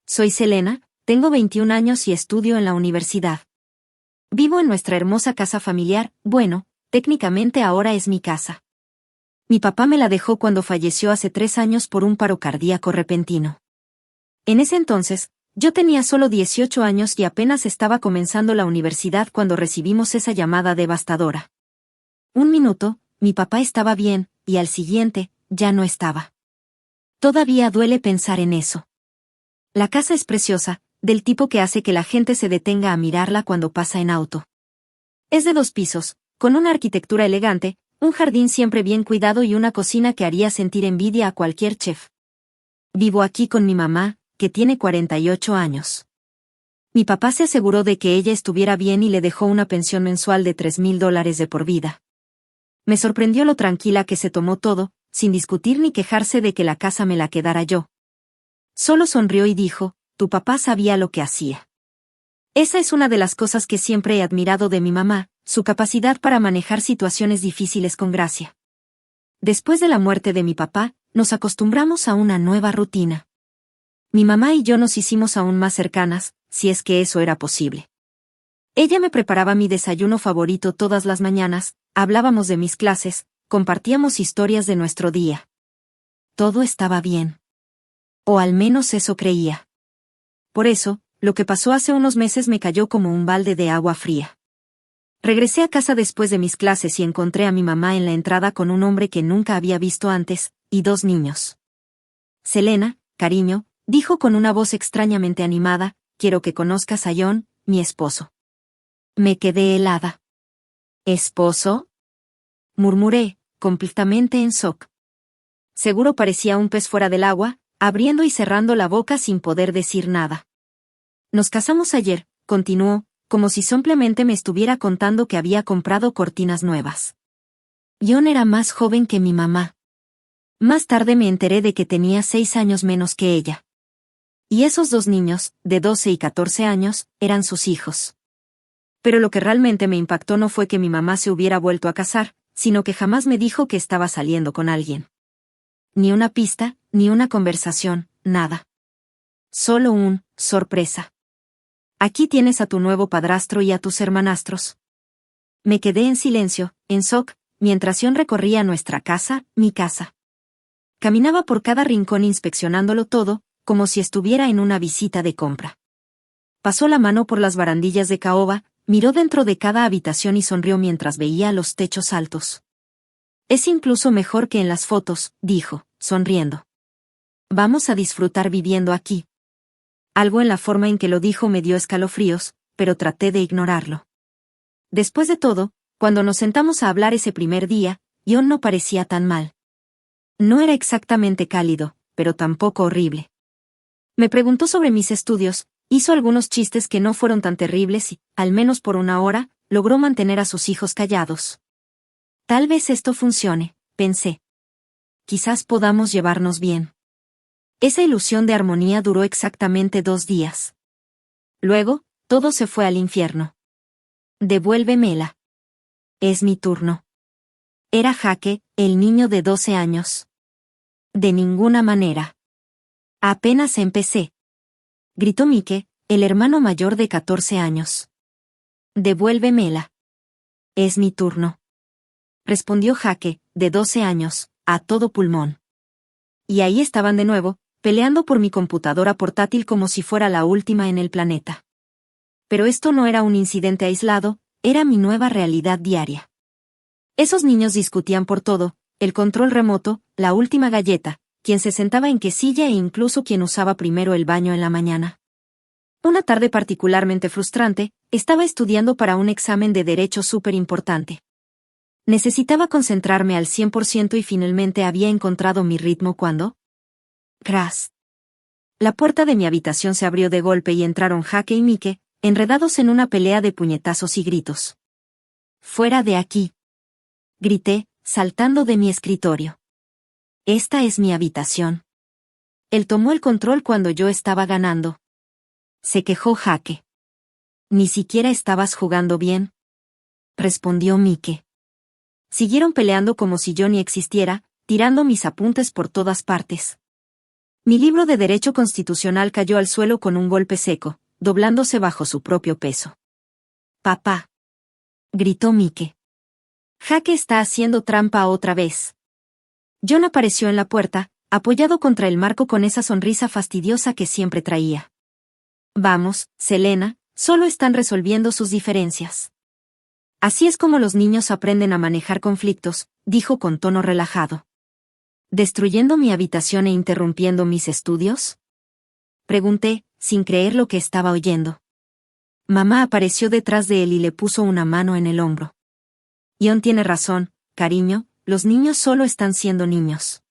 Soy Selena, tengo 21 años y estudio en la universidad. Vivo en nuestra hermosa casa familiar, bueno, técnicamente ahora es mi casa. Mi papá me la dejó cuando falleció hace 3 años por un paro cardíaco repentino. En ese entonces, yo tenía solo 18 años y apenas estaba comenzando la universidad cuando recibimos esa llamada devastadora. Un minuto, mi papá estaba bien, y al siguiente, ya no estaba. Todavía duele pensar en eso. La casa es preciosa, del tipo que hace que la gente se detenga a mirarla cuando pasa en auto. Es de 2 pisos, con una arquitectura elegante, un jardín siempre bien cuidado y una cocina que haría sentir envidia a cualquier chef. Vivo aquí con mi mamá, que tiene 48 años. Mi papá se aseguró de que ella estuviera bien y le dejó una pensión mensual de $3,000 de por vida. Me sorprendió lo tranquila que se tomó todo, sin discutir ni quejarse de que la casa me la quedara yo. Solo sonrió y dijo, tu papá sabía lo que hacía. Esa es una de las cosas que siempre he admirado de mi mamá, su capacidad para manejar situaciones difíciles con gracia. Después de la muerte de mi papá, nos acostumbramos a una nueva rutina. Mi mamá y yo nos hicimos aún más cercanas, si es que eso era posible. Ella me preparaba mi desayuno favorito todas las mañanas, hablábamos de mis clases, compartíamos historias de nuestro día. Todo estaba bien. O al menos eso creía. Por eso, lo que pasó hace unos meses me cayó como un balde de agua fría. Regresé a casa después de mis clases y encontré a mi mamá en la entrada con un hombre que nunca había visto antes, y 2 niños. Selena, cariño, dijo con una voz extrañamente animada, quiero que conozcas a John, mi esposo. Me quedé helada. ¿Esposo? Murmuré, completamente en shock. Seguro parecía un pez fuera del agua, abriendo y cerrando la boca sin poder decir nada. Nos casamos ayer, continuó, como si simplemente me estuviera contando que había comprado cortinas nuevas. John era más joven que mi mamá. Más tarde me enteré de que tenía 6 años menos que ella. Y esos 2 niños, de 12 y 14 años, eran sus hijos. Pero lo que realmente me impactó no fue que mi mamá se hubiera vuelto a casar, sino que jamás me dijo que estaba saliendo con alguien. Ni una pista, ni una conversación, nada. Solo sorpresa. Aquí tienes a tu nuevo padrastro y a tus hermanastros. Me quedé en silencio, en shock, mientras John recorría nuestra casa, mi casa. Caminaba por cada rincón inspeccionándolo todo, como si estuviera en una visita de compra. Pasó la mano por las barandillas de caoba, miró dentro de cada habitación y sonrió mientras veía los techos altos. Es incluso mejor que en las fotos, dijo, sonriendo. Vamos a disfrutar viviendo aquí. Algo en la forma en que lo dijo me dio escalofríos, pero traté de ignorarlo. Después de todo, cuando nos sentamos a hablar ese primer día, John no parecía tan mal. No era exactamente cálido, pero tampoco horrible. Me preguntó sobre mis estudios, hizo algunos chistes que no fueron tan terribles y, al menos por una hora, logró mantener a sus hijos callados. Tal vez esto funcione, pensé. Quizás podamos llevarnos bien. Esa ilusión de armonía duró exactamente 2 días. Luego, todo se fue al infierno. Devuélvemela. Es mi turno. Era Jake, el niño de 12 años. De ninguna manera. Apenas empecé. Gritó Mike, el hermano mayor de 14 años. Devuélvemela. Es mi turno. Respondió Jake, de 12 años, a todo pulmón. Y ahí estaban de nuevo, peleando por mi computadora portátil como si fuera la última en el planeta. Pero esto no era un incidente aislado, era mi nueva realidad diaria. Esos niños discutían por todo, el control remoto, la última galleta, quién se sentaba en qué silla e incluso quién usaba primero el baño en la mañana. Una tarde particularmente frustrante, estaba estudiando para un examen de derecho súper importante. Necesitaba concentrarme al 100% y finalmente había encontrado mi ritmo cuando... ¡Cras! La puerta de mi habitación se abrió de golpe y entraron Jake y Mike, enredados en una pelea de puñetazos y gritos. ¡Fuera de aquí! Grité, saltando de mi escritorio. Esta es mi habitación. Él tomó el control cuando yo estaba ganando. Se quejó Jake. ¿Ni siquiera estabas jugando bien?, respondió Mike. Siguieron peleando como si yo ni existiera, tirando mis apuntes por todas partes. Mi libro de Derecho Constitucional cayó al suelo con un golpe seco, doblándose bajo su propio peso. «Papá», gritó Mike. «Jaque está haciendo trampa otra vez». John apareció en la puerta, apoyado contra el marco con esa sonrisa fastidiosa que siempre traía. «Vamos, Selena, solo están resolviendo sus diferencias». «Así es como los niños aprenden a manejar conflictos», dijo con tono relajado. «¿Destruyendo mi habitación e interrumpiendo mis estudios?», pregunté, sin creer lo que estaba oyendo. Mamá apareció detrás de él y le puso una mano en el hombro. «John tiene razón, cariño, los niños solo están siendo niños.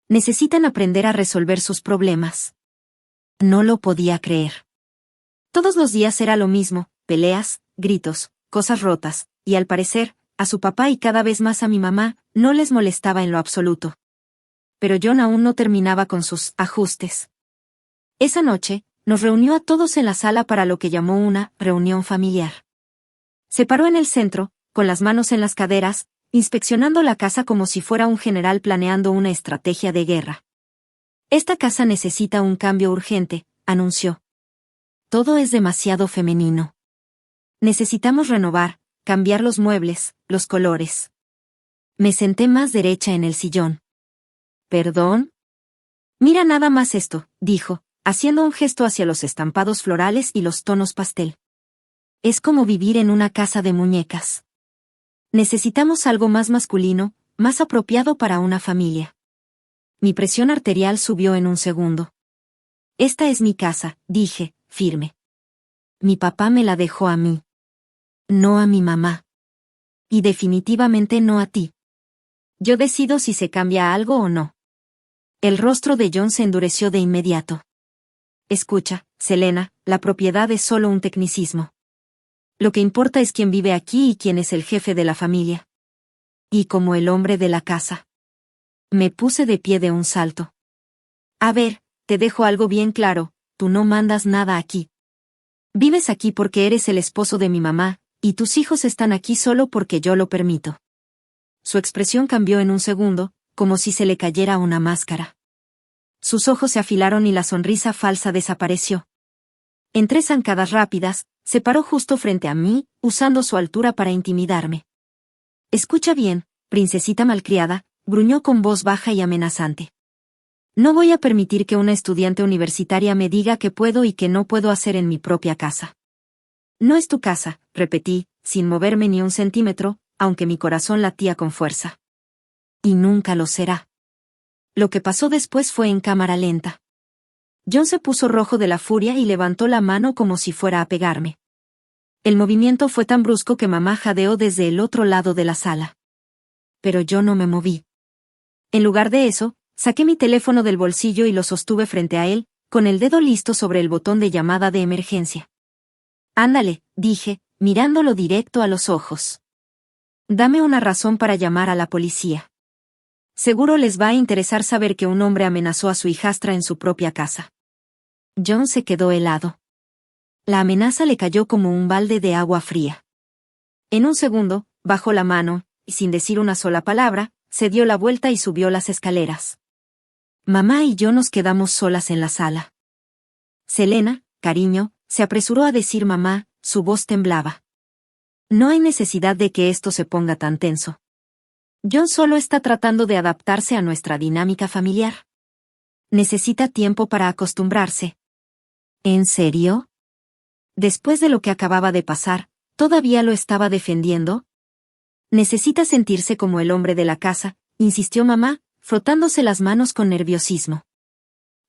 Necesitan aprender a resolver sus problemas». No lo podía creer. Todos los días era lo mismo, peleas, gritos, cosas rotas, y al parecer, a su papá y cada vez más a mi mamá, no les molestaba en lo absoluto. Pero John aún no terminaba con sus ajustes. Esa noche, nos reunió a todos en la sala para lo que llamó una reunión familiar. Se paró en el centro, con las manos en las caderas, inspeccionando la casa como si fuera un general planeando una estrategia de guerra. «Esta casa necesita un cambio urgente», anunció. «Todo es demasiado femenino. Necesitamos renovar, cambiar los muebles, los colores». Me senté más derecha en el sillón. «¿Perdón?» «Mira nada más esto», dijo, haciendo un gesto hacia los estampados florales y los tonos pastel. «Es como vivir en una casa de muñecas. Necesitamos algo más masculino, más apropiado para una familia». Mi presión arterial subió en un segundo. «Esta es mi casa», dije, firme. «Mi papá me la dejó a mí. No a mi mamá. Y definitivamente no a ti. Yo decido si se cambia algo o no». El rostro de John se endureció de inmediato. «Escucha, Selena, la propiedad es solo un tecnicismo. Lo que importa es quién vive aquí y quién es el jefe de la familia. Y como el hombre de la casa». Me puse de pie de un salto. «A ver, te dejo algo bien claro, tú no mandas nada aquí. Vives aquí porque eres el esposo de mi mamá, y tus hijos están aquí solo porque yo lo permito». Su expresión cambió en un segundo, como si se le cayera una máscara. Sus ojos se afilaron y la sonrisa falsa desapareció. En 3 zancadas rápidas, se paró justo frente a mí, usando su altura para intimidarme. «Escucha bien, princesita malcriada», gruñó con voz baja y amenazante. «No voy a permitir que una estudiante universitaria me diga qué puedo y qué no puedo hacer en mi propia casa». «No es tu casa», repetí, sin moverme ni un centímetro, aunque mi corazón latía con fuerza. «Y nunca lo será». Lo que pasó después fue en cámara lenta. John se puso rojo de la furia y levantó la mano como si fuera a pegarme. El movimiento fue tan brusco que mamá jadeó desde el otro lado de la sala. Pero yo no me moví. En lugar de eso, saqué mi teléfono del bolsillo y lo sostuve frente a él, con el dedo listo sobre el botón de llamada de emergencia. «Ándale», dije, mirándolo directo a los ojos. «Dame una razón para llamar a la policía. Seguro les va a interesar saber que un hombre amenazó a su hijastra en su propia casa». John se quedó helado. La amenaza le cayó como un balde de agua fría. En un segundo, bajó la mano, y sin decir una sola palabra, se dio la vuelta y subió las escaleras. Mamá y yo nos quedamos solas en la sala. «Selena, cariño», se apresuró a decir mamá, su voz temblaba. «No hay necesidad de que esto se ponga tan tenso. John solo está tratando de adaptarse a nuestra dinámica familiar. Necesita tiempo para acostumbrarse». «¿En serio?». Después de lo que acababa de pasar, ¿todavía lo estaba defendiendo? «Necesita sentirse como el hombre de la casa», insistió mamá, frotándose las manos con nerviosismo.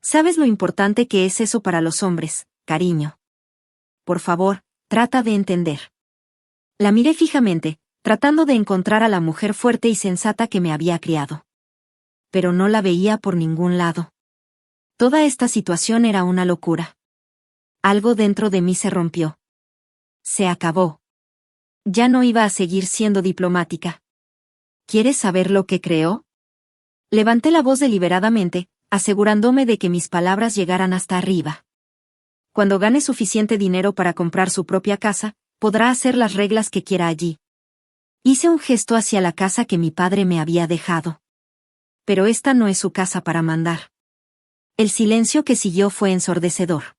«¿Sabes lo importante que es eso para los hombres, cariño? Por favor, trata de entender». La miré fijamente, tratando de encontrar a la mujer fuerte y sensata que me había criado. Pero no la veía por ningún lado. Toda esta situación era una locura. Algo dentro de mí se rompió. Se acabó. Ya no iba a seguir siendo diplomática. ¿Quieres saber lo que creo? Levanté la voz deliberadamente, asegurándome de que mis palabras llegaran hasta arriba. Cuando gane suficiente dinero para comprar su propia casa, podrá hacer las reglas que quiera allí. Hice un gesto hacia la casa que mi padre me había dejado. Pero esta no es su casa para mandar. El silencio que siguió fue ensordecedor.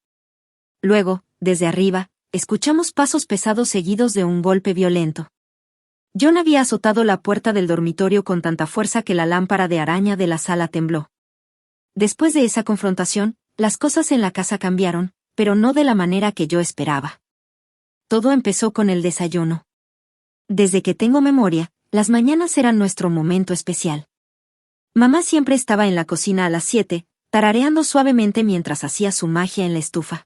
Luego, desde arriba, escuchamos pasos pesados seguidos de un golpe violento. John había azotado la puerta del dormitorio con tanta fuerza que la lámpara de araña de la sala tembló. Después de esa confrontación, las cosas en la casa cambiaron, pero no de la manera que yo esperaba. Todo empezó con el desayuno. Desde que tengo memoria, las mañanas eran nuestro momento especial. Mamá siempre estaba en la cocina a las 7, tarareando suavemente mientras hacía su magia en la estufa.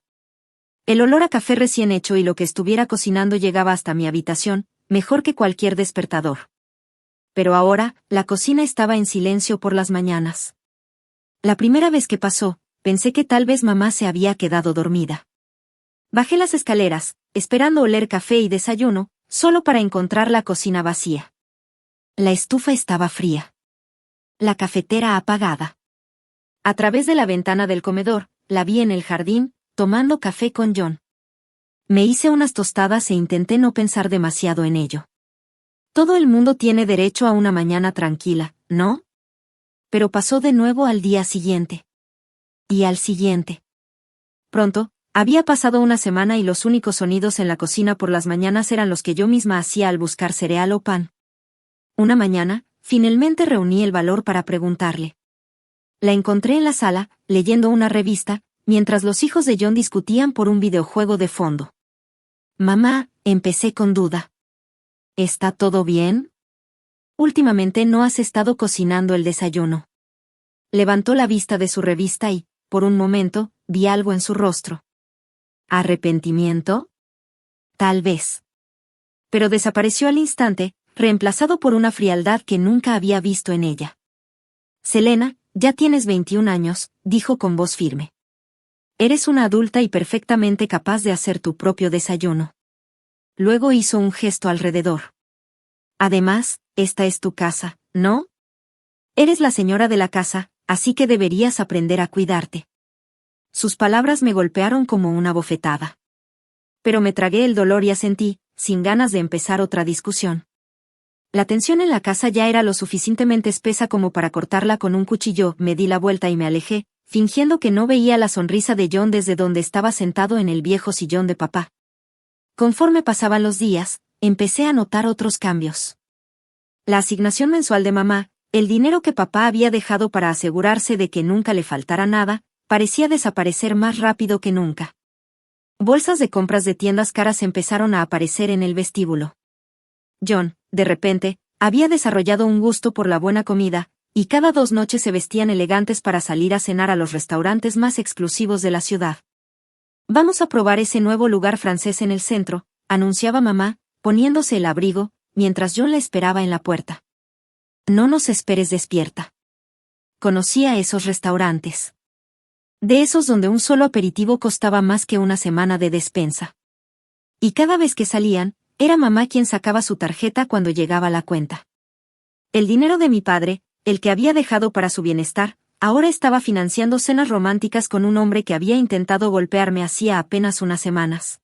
El olor a café recién hecho y lo que estuviera cocinando llegaba hasta mi habitación, mejor que cualquier despertador. Pero ahora, la cocina estaba en silencio por las mañanas. La primera vez que pasó, pensé que tal vez mamá se había quedado dormida. Bajé las escaleras, esperando oler café y desayuno, solo para encontrar la cocina vacía. La estufa estaba fría. La cafetera apagada. A través de la ventana del comedor, la vi en el jardín, tomando café con John. Me hice unas tostadas e intenté no pensar demasiado en ello. Todo el mundo tiene derecho a una mañana tranquila, ¿no? Pero pasó de nuevo al día siguiente. Y al siguiente. Pronto, había pasado una semana y los únicos sonidos en la cocina por las mañanas eran los que yo misma hacía al buscar cereal o pan. Una mañana, finalmente reuní el valor para preguntarle. La encontré en la sala, leyendo una revista, mientras los hijos de John discutían por un videojuego de fondo. Mamá, empecé con duda. ¿Está todo bien? Últimamente no has estado cocinando el desayuno. Levantó la vista de su revista y, por un momento, vi algo en su rostro. ¿Arrepentimiento? Tal vez. Pero desapareció al instante, reemplazado por una frialdad que nunca había visto en ella. Selena, ya tienes 21 años, dijo con voz firme. Eres una adulta y perfectamente capaz de hacer tu propio desayuno. Luego hizo un gesto alrededor. Además, esta es tu casa, ¿no? Eres la señora de la casa, así que deberías aprender a cuidarte. Sus palabras me golpearon como una bofetada. Pero me tragué el dolor y asentí, sin ganas de empezar otra discusión. La tensión en la casa ya era lo suficientemente espesa como para cortarla con un cuchillo. Me di la vuelta y me alejé, fingiendo que no veía la sonrisa de John desde donde estaba sentado en el viejo sillón de papá. Conforme pasaban los días, empecé a notar otros cambios. La asignación mensual de mamá, el dinero que papá había dejado para asegurarse de que nunca le faltara nada, parecía desaparecer más rápido que nunca. Bolsas de compras de tiendas caras empezaron a aparecer en el vestíbulo. John, de repente, había desarrollado un gusto por la buena comida, y cada 2 noches se vestían elegantes para salir a cenar a los restaurantes más exclusivos de la ciudad. Vamos a probar ese nuevo lugar francés en el centro, anunciaba mamá, poniéndose el abrigo, mientras John la esperaba en la puerta. No nos esperes despierta. Conocía esos restaurantes. De esos donde un solo aperitivo costaba más que una semana de despensa. Y cada vez que salían, era mamá quien sacaba su tarjeta cuando llegaba la cuenta. El dinero de mi padre, el que había dejado para su bienestar, ahora estaba financiando cenas románticas con un hombre que había intentado golpearme hacía apenas unas semanas.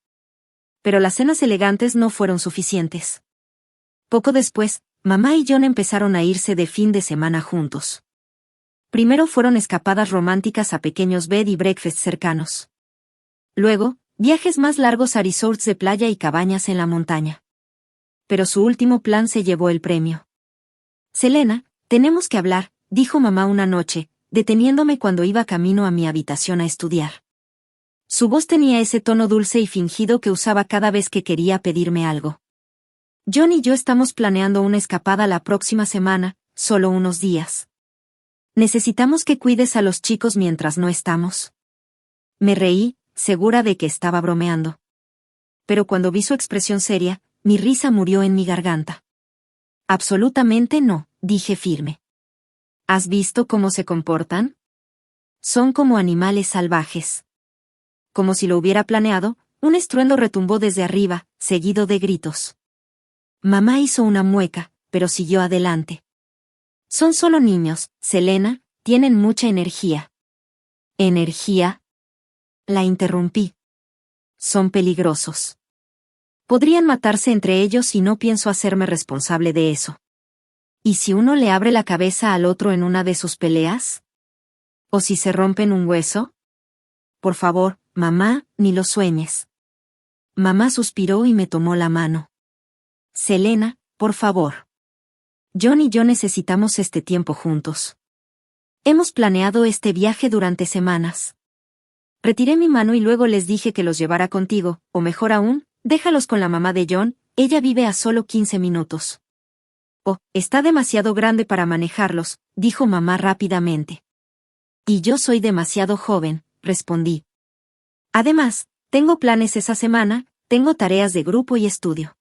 Pero las cenas elegantes no fueron suficientes. Poco después, mamá y John empezaron a irse de fin de semana juntos. Primero fueron escapadas románticas a pequeños bed y breakfast cercanos. Luego, viajes más largos a resorts de playa y cabañas en la montaña. Pero su último plan se llevó el premio. Selena, tenemos que hablar, dijo mamá una noche, deteniéndome cuando iba camino a mi habitación a estudiar. Su voz tenía ese tono dulce y fingido que usaba cada vez que quería pedirme algo. John y yo estamos planeando una escapada la próxima semana, solo unos días. Necesitamos que cuides a los chicos mientras no estamos. Me reí, segura de que estaba bromeando. Pero cuando vi su expresión seria, mi risa murió en mi garganta. Absolutamente no, dije firme. ¿Has visto cómo se comportan? Son como animales salvajes. Como si lo hubiera planeado, un estruendo retumbó desde arriba, seguido de gritos. Mamá hizo una mueca, pero siguió adelante. Son solo niños, Selena, tienen mucha energía. ¿Energía? La interrumpí. Son peligrosos. Podrían matarse entre ellos y no pienso hacerme responsable de eso. ¿Y si uno le abre la cabeza al otro en una de sus peleas? ¿O si se rompen un hueso? Por favor, mamá, ni lo sueñes. Mamá suspiró y me tomó la mano. Selena, por favor. John y yo necesitamos este tiempo juntos. Hemos planeado este viaje durante semanas. Retiré mi mano y luego les dije que los llevara contigo, o mejor aún, déjalos con la mamá de John, ella vive a solo 15 minutos. Oh, está demasiado grande para manejarlos, dijo mamá rápidamente. Y yo soy demasiado joven, respondí. Además, tengo planes esa semana, tengo tareas de grupo y estudio.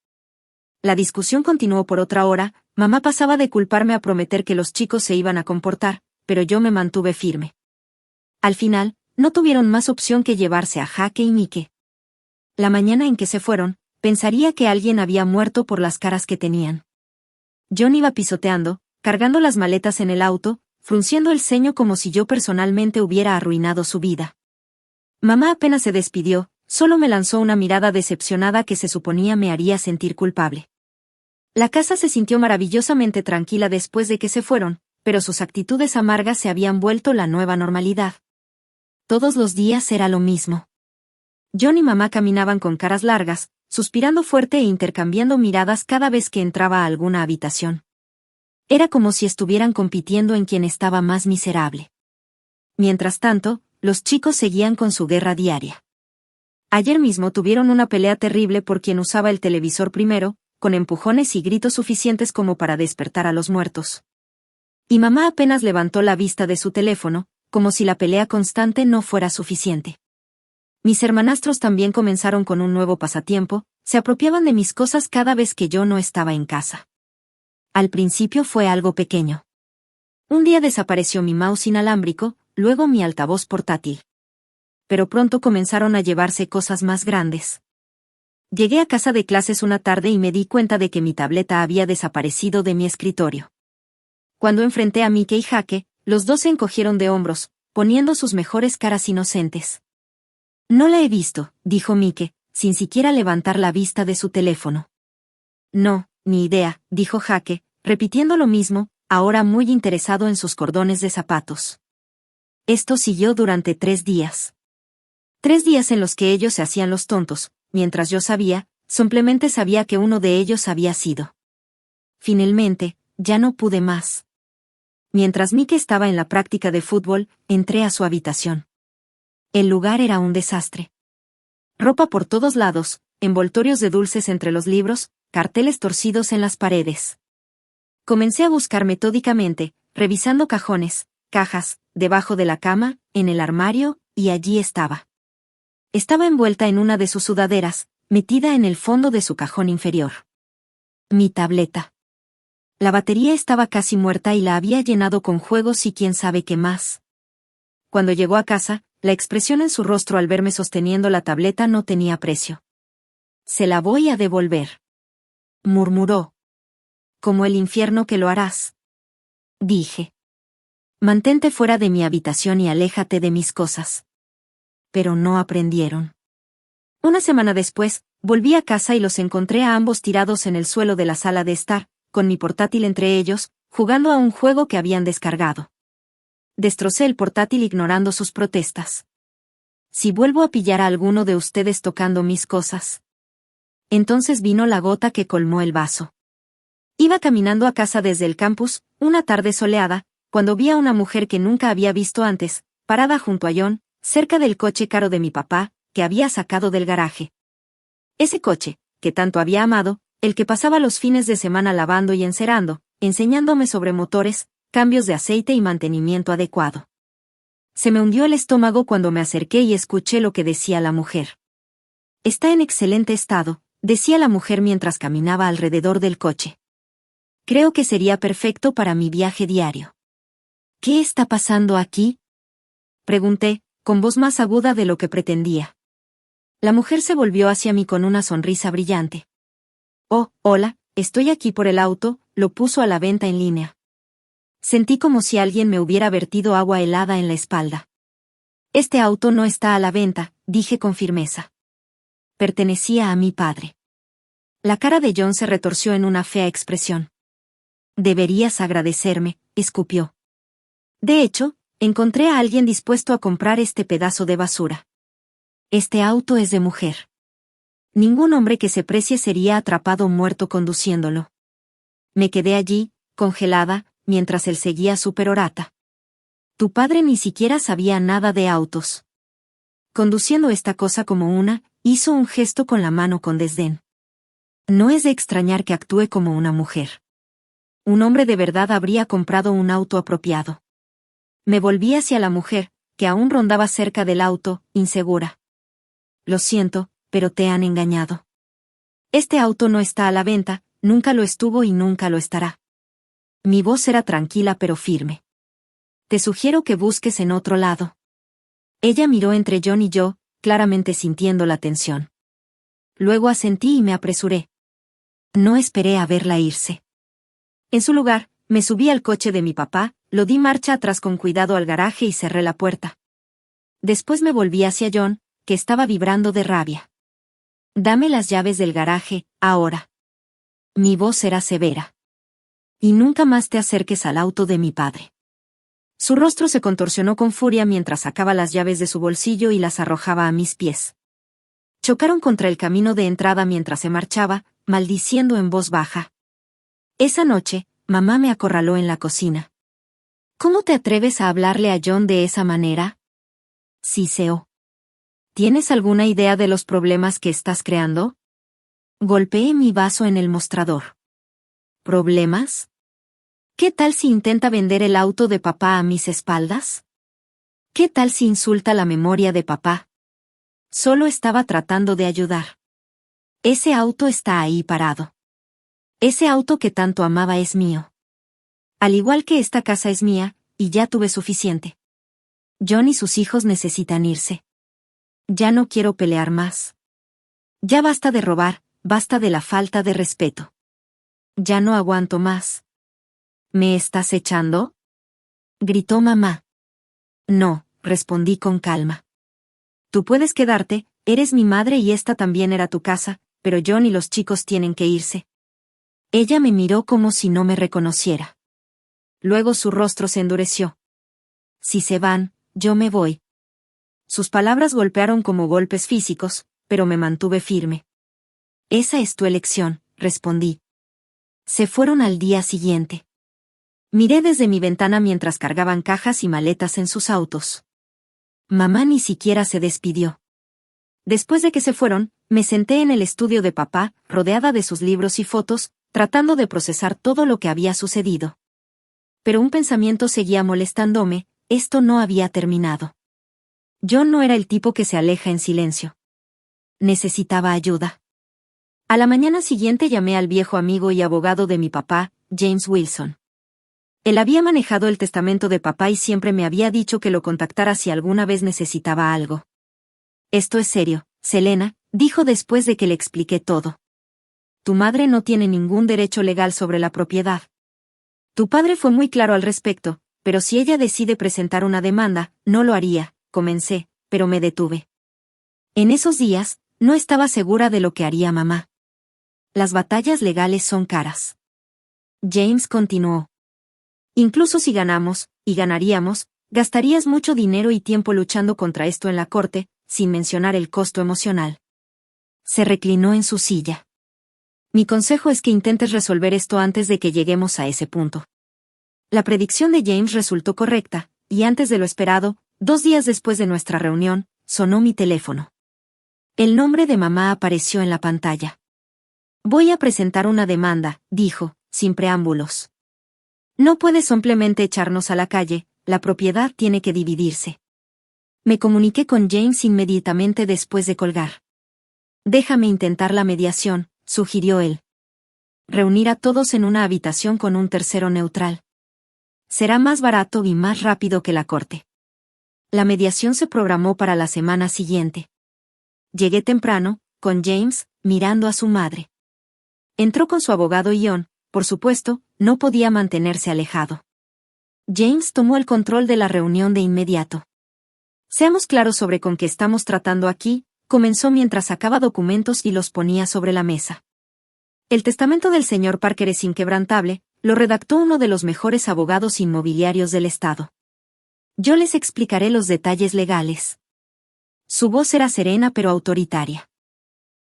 La discusión continuó por otra hora, mamá pasaba de culparme a prometer que los chicos se iban a comportar, pero yo me mantuve firme. Al final, no tuvieron más opción que llevarse a Jake y Mike. La mañana en que se fueron, pensaría que alguien había muerto por las caras que tenían. John iba pisoteando, cargando las maletas en el auto, frunciendo el ceño como si yo personalmente hubiera arruinado su vida. Mamá apenas se despidió, solo me lanzó una mirada decepcionada que se suponía me haría sentir culpable. La casa se sintió maravillosamente tranquila después de que se fueron, pero sus actitudes amargas se habían vuelto la nueva normalidad. Todos los días era lo mismo. John y mamá caminaban con caras largas, suspirando fuerte e intercambiando miradas cada vez que entraba a alguna habitación. Era como si estuvieran compitiendo en quién estaba más miserable. Mientras tanto, los chicos seguían con su guerra diaria. Ayer mismo tuvieron una pelea terrible por quien usaba el televisor primero, con empujones y gritos suficientes como para despertar a los muertos. Y mamá apenas levantó la vista de su teléfono, como si la pelea constante no fuera suficiente. Mis hermanastros también comenzaron con un nuevo pasatiempo, se apropiaban de mis cosas cada vez que yo no estaba en casa. Al principio fue algo pequeño. Un día desapareció mi mouse inalámbrico, luego mi altavoz portátil. Pero pronto comenzaron a llevarse cosas más grandes. Llegué a casa de clases una tarde y me di cuenta de que mi tableta había desaparecido de mi escritorio. Cuando enfrenté a Mike y Jake, los dos se encogieron de hombros, poniendo sus mejores caras inocentes. No la he visto, dijo Mike, sin siquiera levantar la vista de su teléfono. No, ni idea, dijo Jake, repitiendo lo mismo, ahora muy interesado en sus cordones de zapatos. Esto siguió durante 3 días. 3 días en los que ellos se hacían los tontos, mientras yo sabía, simplemente sabía que uno de ellos había sido. Finalmente, ya no pude más. Mientras Mike estaba en la práctica de fútbol, entré a su habitación. El lugar era un desastre. Ropa por todos lados, envoltorios de dulces entre los libros, carteles torcidos en las paredes. Comencé a buscar metódicamente, revisando cajones, cajas, debajo de la cama, en el armario, y allí estaba. Estaba envuelta en una de sus sudaderas, metida en el fondo de su cajón inferior. Mi tableta. La batería estaba casi muerta y la había llenado con juegos y quién sabe qué más. Cuando llegó a casa, la expresión en su rostro al verme sosteniendo la tableta no tenía precio. «Se la voy a devolver», murmuró. «Como el infierno que lo harás», dije. «Mantente fuera de mi habitación y aléjate de mis cosas». Pero no aprendieron. Una semana después, volví a casa y los encontré a ambos tirados en el suelo de la sala de estar, con mi portátil entre ellos, jugando a un juego que habían descargado. Destrocé el portátil ignorando sus protestas. «Si vuelvo a pillar a alguno de ustedes tocando mis cosas». Entonces vino la gota que colmó el vaso. Iba caminando a casa desde el campus, una tarde soleada, cuando vi a una mujer que nunca había visto antes, parada junto a John, cerca del coche caro de mi papá, que había sacado del garaje. Ese coche, que tanto había amado, el que pasaba los fines de semana lavando y encerando, enseñándome sobre motores, cambios de aceite y mantenimiento adecuado. Se me hundió el estómago cuando me acerqué y escuché lo que decía la mujer. «Está en excelente estado», decía la mujer mientras caminaba alrededor del coche. «Creo que sería perfecto para mi viaje diario». «¿Qué está pasando aquí?», pregunté, con voz más aguda de lo que pretendía. La mujer se volvió hacia mí con una sonrisa brillante. «Oh, hola, estoy aquí por el auto», lo puso a la venta en línea. Sentí como si alguien me hubiera vertido agua helada en la espalda. «Este auto no está a la venta», dije con firmeza. «Pertenecía a mi padre». La cara de John se retorció en una fea expresión. «Deberías agradecerme», escupió. «De hecho, Encontré a alguien dispuesto a comprar este pedazo de basura. Este auto es de mujer. Ningún hombre que se precie sería atrapado muerto conduciéndolo. Me quedé allí, congelada, mientras él seguía su perorata. Tu padre ni siquiera sabía nada de autos. Conduciendo esta cosa como una, hizo un gesto con la mano con desdén. No es de extrañar que actúe como una mujer. Un hombre de verdad habría comprado un auto apropiado. Me volví hacia la mujer, que aún rondaba cerca del auto, insegura. Lo siento, pero te han engañado. Este auto no está a la venta, nunca lo estuvo y nunca lo estará. Mi voz era tranquila pero firme. Te sugiero que busques en otro lado. Ella miró entre John y yo, claramente sintiendo la tensión. Luego asentí y me apresuré. No esperé a verla irse. En su lugar, me subí al coche de mi papá, lo di marcha atrás con cuidado al garaje y cerré la puerta. Después me volví hacia John, que estaba vibrando de rabia. Dame las llaves del garaje, ahora. Mi voz era severa. Y nunca más te acerques al auto de mi padre. Su rostro se contorsionó con furia mientras sacaba las llaves de su bolsillo y las arrojaba a mis pies. Chocaron contra el camino de entrada mientras se marchaba, maldiciendo en voz baja. Esa noche, mamá me acorraló en la cocina. ¿Cómo te atreves a hablarle a John de esa manera? Siseó. ¿Tienes alguna idea de los problemas que estás creando? Golpeé mi vaso en el mostrador. ¿Problemas? ¿Qué tal si intenta vender el auto de papá a mis espaldas? ¿Qué tal si insulta la memoria de papá? Solo estaba tratando de ayudar. Ese auto está ahí parado. Ese auto que tanto amaba es mío. Al igual que esta casa es mía, y ya tuve suficiente. John y sus hijos necesitan irse. Ya no quiero pelear más. Ya basta de robar, basta de la falta de respeto. Ya no aguanto más. ¿Me estás echando? Gritó mamá. No, respondí con calma. Tú puedes quedarte, eres mi madre y esta también era tu casa, pero John y los chicos tienen que irse. Ella me miró como si no me reconociera. Luego su rostro se endureció. Si se van, yo me voy. Sus palabras golpearon como golpes físicos, pero me mantuve firme. Esa es tu elección, respondí. Se fueron al día siguiente. Miré desde mi ventana mientras cargaban cajas y maletas en sus autos. Mamá ni siquiera se despidió. Después de que se fueron, me senté en el estudio de papá, rodeada de sus libros y fotos, tratando de procesar todo lo que había sucedido. Pero un pensamiento seguía molestándome, esto no había terminado. Yo no era el tipo que se aleja en silencio. Necesitaba ayuda. A la mañana siguiente llamé al viejo amigo y abogado de mi papá, James Wilson. Él había manejado el testamento de papá y siempre me había dicho que lo contactara si alguna vez necesitaba algo. Esto es serio, Selena, dijo después de que le expliqué todo. Tu madre no tiene ningún derecho legal sobre la propiedad. Tu padre fue muy claro al respecto, pero si ella decide presentar una demanda, no lo haría, comencé, pero me detuve. En esos días, no estaba segura de lo que haría mamá. Las batallas legales son caras. James continuó. Incluso si ganamos, y ganaríamos, gastarías mucho dinero y tiempo luchando contra esto en la corte, sin mencionar el costo emocional. Se reclinó en su silla. Mi consejo es que intentes resolver esto antes de que lleguemos a ese punto. La predicción de James resultó correcta, y antes de lo esperado, 2 días después de nuestra reunión, sonó mi teléfono. El nombre de mamá apareció en la pantalla. Voy a presentar una demanda, dijo, sin preámbulos. No puedes simplemente echarnos a la calle, la propiedad tiene que dividirse. Me comuniqué con James inmediatamente después de colgar. Déjame intentar la mediación, sugirió él. Reunir a todos en una habitación con un tercero neutral. Será más barato y más rápido que la corte. La mediación se programó para la semana siguiente. Llegué temprano, con James, mirando a su madre. Entró con su abogado y John, por supuesto, no podía mantenerse alejado. James tomó el control de la reunión de inmediato. Seamos claros sobre con qué estamos tratando aquí, comenzó mientras sacaba documentos y los ponía sobre la mesa. El testamento del señor Parker es inquebrantable, lo redactó uno de los mejores abogados inmobiliarios del estado. Yo les explicaré los detalles legales. Su voz era serena pero autoritaria.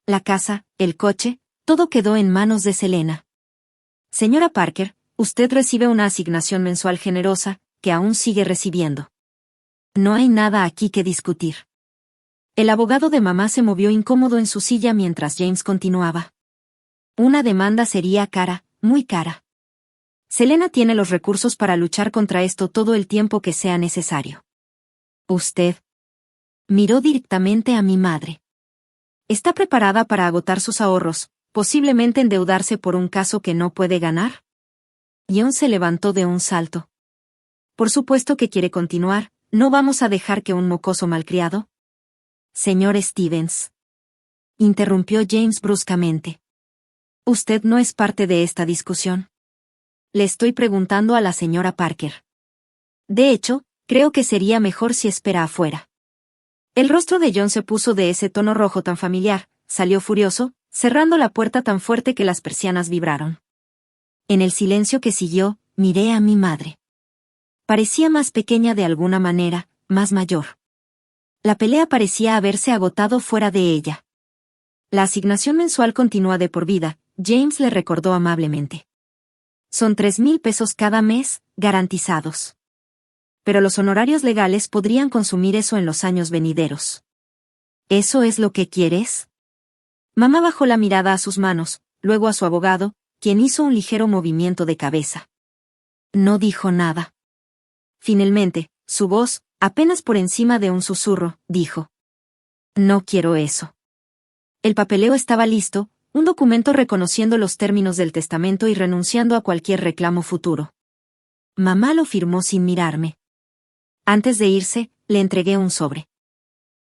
La casa, el coche, todo quedó en manos de Selena. Señora Parker, usted recibe una asignación mensual generosa, que aún sigue recibiendo. No hay nada aquí que discutir. El abogado de mamá se movió incómodo en su silla mientras James continuaba. Una demanda sería cara, muy cara. Selena tiene los recursos para luchar contra esto todo el tiempo que sea necesario. Usted. Miró directamente a mi madre. ¿Está preparada para agotar sus ahorros, posiblemente endeudarse por un caso que no puede ganar? John se levantó de un salto. Por supuesto que quiere continuar, ¿no vamos a dejar que un mocoso malcriado? Señor Stevens. Interrumpió James bruscamente. Usted no es parte de esta discusión. Le estoy preguntando a la señora Parker. De hecho, creo que sería mejor si espera afuera. El rostro de John se puso de ese tono rojo tan familiar, salió furioso, cerrando la puerta tan fuerte que las persianas vibraron. En el silencio que siguió, miré a mi madre. Parecía más pequeña de alguna manera, más mayor. La pelea parecía haberse agotado fuera de ella. La asignación mensual continúa de por vida, James le recordó amablemente. Son 3,000 pesos cada mes, garantizados. Pero los honorarios legales podrían consumir eso en los años venideros. ¿Eso es lo que quieres? Mamá bajó la mirada a sus manos, luego a su abogado, quien hizo un ligero movimiento de cabeza. No dijo nada. Finalmente, su voz, apenas por encima de un susurro, dijo. No quiero eso. El papeleo estaba listo, un documento reconociendo los términos del testamento y renunciando a cualquier reclamo futuro. Mamá lo firmó sin mirarme. Antes de irse, le entregué un sobre.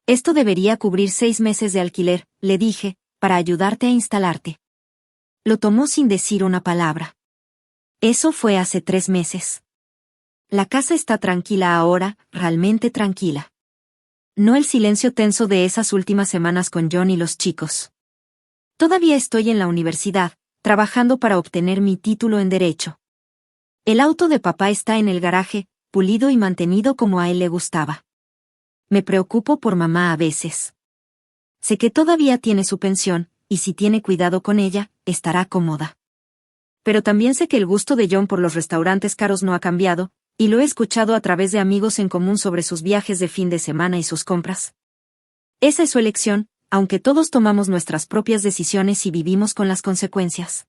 Esto debería cubrir 6 meses de alquiler, le dije, para ayudarte a instalarte. Lo tomó sin decir una palabra. Eso fue hace 3 meses. La casa está tranquila ahora, realmente tranquila. No el silencio tenso de esas últimas semanas con John y los chicos. Todavía estoy en la universidad, trabajando para obtener mi título en Derecho. El auto de papá está en el garaje, pulido y mantenido como a él le gustaba. Me preocupo por mamá a veces. Sé que todavía tiene su pensión, y si tiene cuidado con ella, estará cómoda. Pero también sé que el gusto de John por los restaurantes caros no ha cambiado, y lo he escuchado a través de amigos en común sobre sus viajes de fin de semana y sus compras. Esa es su elección, aunque todos tomamos nuestras propias decisiones y vivimos con las consecuencias.